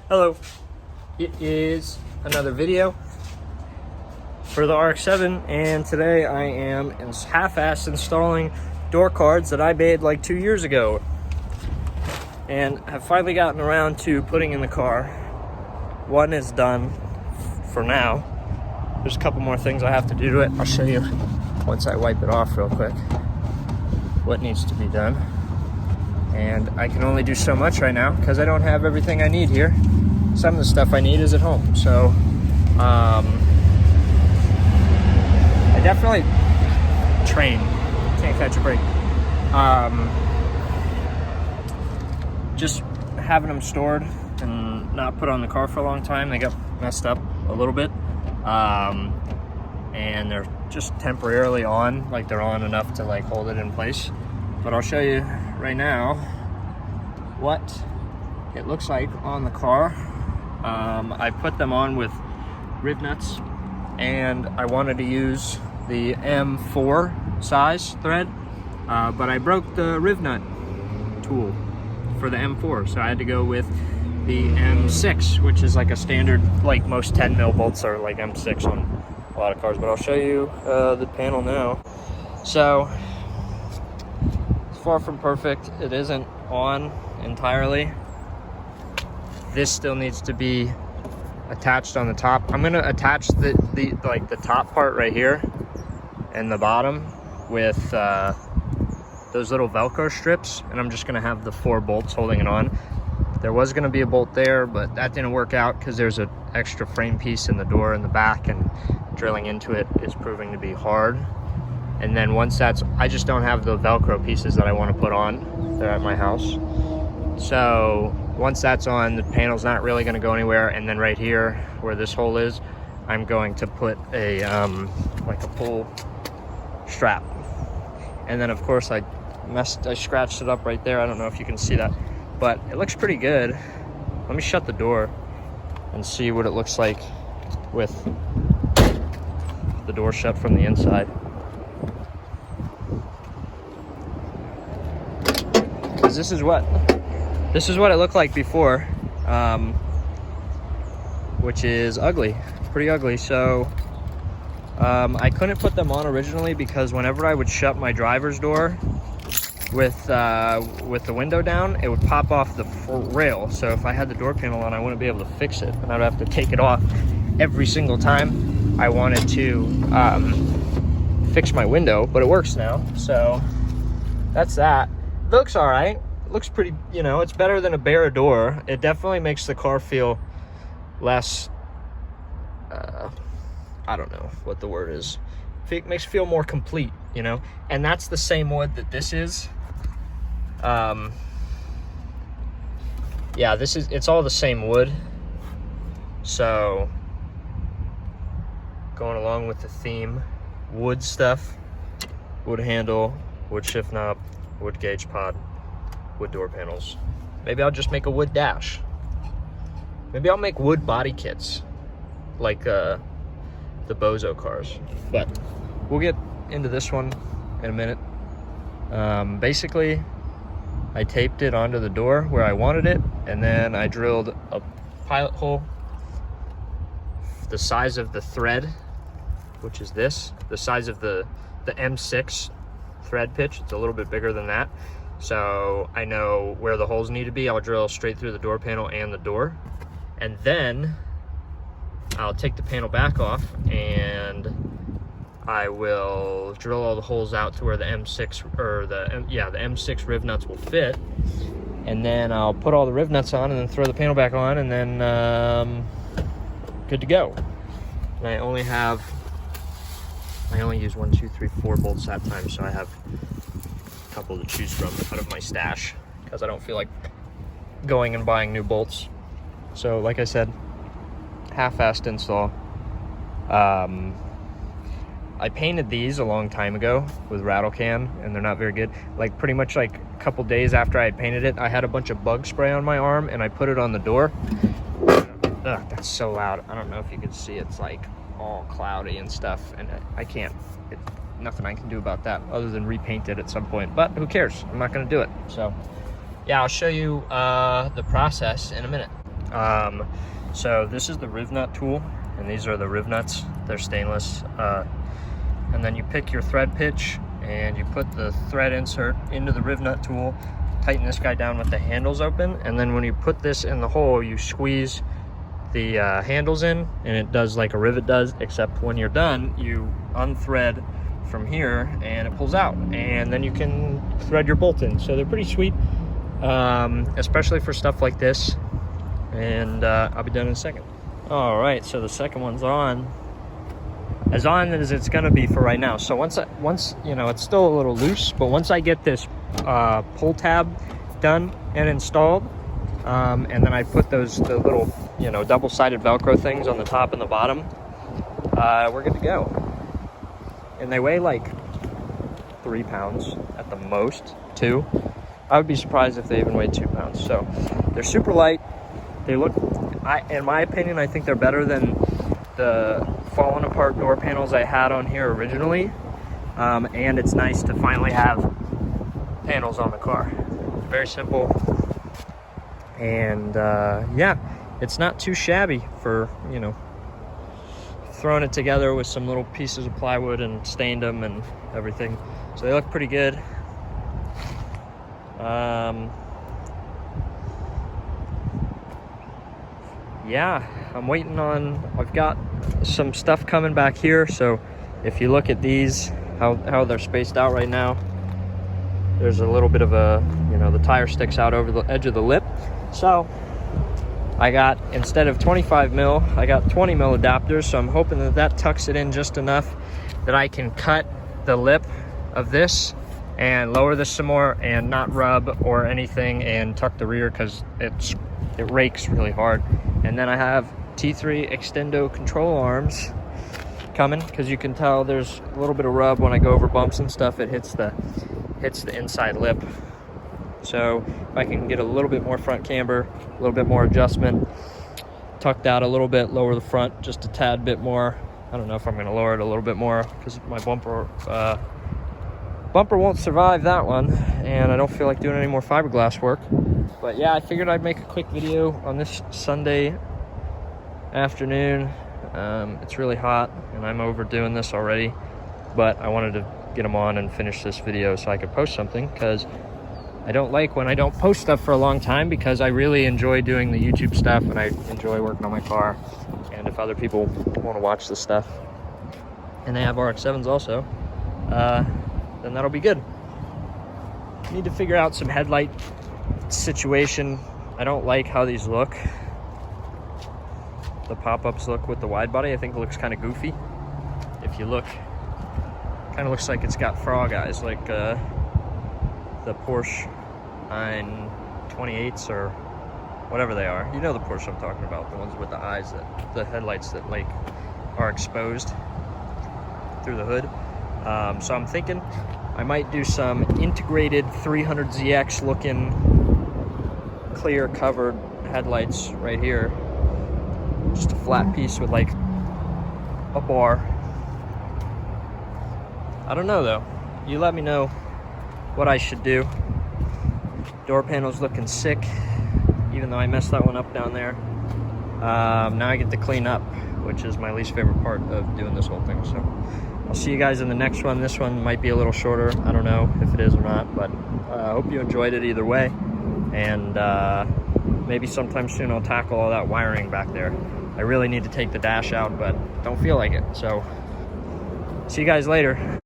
Hello, it is another video for the Rx7, and today I am half-assed installing door cards that I made like 2 years ago and have finally gotten around to putting in the car. One is done for now. There's a couple more things I have to do to it. I'll show you once I wipe it off real quick what needs to be done. And I can only do so much right now because I don't have everything I need here. Some of the stuff I need is at home. So I definitely train, can't catch a break. Just having them stored and not put on the car for a long time, they got messed up a little bit. And they're just temporarily on, like they're on enough to like hold it in place. But I'll show you right now what it looks like on the car. I put them on with rib nuts, and I wanted to use the M4 size thread, but I broke the rib nut tool for the M4, so I had to go with the M6, which is like a standard, like most 10 mil bolts are like M6 on a lot of cars. But I'll show you the panel now. So it's far from perfect. It isn't on entirely. This still needs to be attached on the top. I'm gonna attach the top part right here and the bottom with those little Velcro strips, and I'm just gonna have the 4 bolts holding it on. There was gonna be a bolt there, but that didn't work out because there's an extra frame piece in the door in the back, and drilling into it is proving to be hard. And then once that's, I just don't have the Velcro pieces that I want to put on. They're at my house. So once that's on, the panel's not really going to go anywhere. And then right here where this hole is, I'm going to put a like a pull strap. And then of course I scratched it up right there. I don't know if you can see that, but it looks pretty good. Let me shut the door and see what it looks like with the door shut from the inside. Because this is what it looked like before, which is ugly, pretty ugly. So I couldn't put them on originally because whenever I would shut my driver's door with the window down, it would pop off the rail. So if I had the door panel on, I wouldn't be able to fix it, and I'd have to take it off every single time I wanted to fix my window. But it works now, so that's that. It looks all right. It looks pretty, you know, it's better than a bare door. It definitely makes the car feel less, I don't know what the word is. It makes it feel more complete, you know? And that's the same wood that this is. Yeah, it's all the same wood. So, going along with the theme, wood stuff, wood handle, wood shift knob, wood gauge pod, wood door panels. Maybe I'll just make a wood dash. Maybe I'll make wood body kits like the Bozo cars. But we'll get into this one in a minute. Basically, I taped it onto the door where I wanted it, and then I drilled a pilot hole the size of the thread, which is this, the size of the M6 thread pitch. It's a little bit bigger than that, so I know where the holes need to be. I'll drill straight through the door panel and the door, and then I'll take the panel back off and I will drill all the holes out to where the M6 or the M6 riv nuts will fit, and then I'll put all the riv nuts on and then throw the panel back on, and then good to go. And I only use 1, 2, 3, 4 bolts that time, so I have a couple to choose from out of my stash because I don't feel like going and buying new bolts. So like I said, half-assed install. I painted these a long time ago with rattle can, and they're not very good. Like pretty much like a couple days after I had painted it, I had a bunch of bug spray on my arm and I put it on the door. Ugh, that's so loud. I don't know if you can see, it's like all cloudy and stuff, and I can't, nothing I can do about that other than repaint it at some point, but who cares? I'm not gonna do it. So yeah, I'll show you the process in a minute. So this is the riv nut tool, and these are the riv nuts. They're stainless. And then you pick your thread pitch and you put the thread insert into the riv nut tool, tighten this guy down with the handles open, and then when you put this in the hole, you squeeze the handles in, and it does like a rivet does, except when you're done, you unthread from here and it pulls out, and then you can thread your bolt in. So they're pretty sweet, especially for stuff like this. And I'll be done in a second. All right, so the second one's on as it's gonna be for right now. So once you know, it's still a little loose, but once I get this pull tab done and installed, and then I put the little, you know, double-sided Velcro things on the top and the bottom, we're good to go. And they weigh like 3 pounds at the most, 2. I would be surprised if they even weighed 2 pounds. So they're super light. They look, in my opinion, I think they're better than the fallen apart door panels I had on here originally. And it's nice to finally have panels on the car. Very simple. And yeah, it's not too shabby for, you know, throwing it together with some little pieces of plywood and stained them and everything. So they look pretty good. Yeah, I'm waiting on, I've got some stuff coming back here. So if you look at these, how they're spaced out right now, there's a little bit of a, you know, the tire sticks out over the edge of the lip. So I got, instead of 25 mil, I got 20 mil adapters. So I'm hoping that that tucks it in just enough that I can cut the lip of this and lower this some more and not rub or anything, and tuck the rear because it rakes really hard. And then I have T3 extendo control arms coming, because you can tell there's a little bit of rub when I go over bumps and stuff. It hits the inside lip. So if I can get a little bit more front camber, a little bit more adjustment, tucked out a little bit, lower the front just a tad bit more. I don't know if I'm going to lower it a little bit more because my bumper won't survive that one, and I don't feel like doing any more fiberglass work. But yeah, I figured I'd make a quick video on this Sunday afternoon. It's really hot and I'm overdoing this already, but I wanted to get them on and finish this video so I could post something, because I don't like when I don't post stuff for a long time, because I really enjoy doing the YouTube stuff and I enjoy working on my car. And if other people want to watch this stuff and they have Rx7s also, then that'll be good. Need to figure out some headlight situation. I don't like how these look. The pop-ups look with the wide body. I think it looks kind of goofy. If you look, kind of looks like it's got frog eyes, like the Porsche 928s or whatever they are. You know the Porsche I'm talking about, the ones with the eyes, that the headlights that like are exposed through the hood. So I'm thinking I might do some integrated 300ZX looking clear covered headlights right here. Just a flat piece with like a bar. I don't know though. You let me know what I should do. Door panel's looking sick, even though I messed that one up down there. Now I get to clean up, which is my least favorite part of doing this whole thing. So I'll see you guys in the next one. This one might be a little shorter. I don't know if it is or not, but I hope you enjoyed it either way. And maybe sometime soon I'll tackle all that wiring back there. I really need to take the dash out, but don't feel like it. So see you guys later.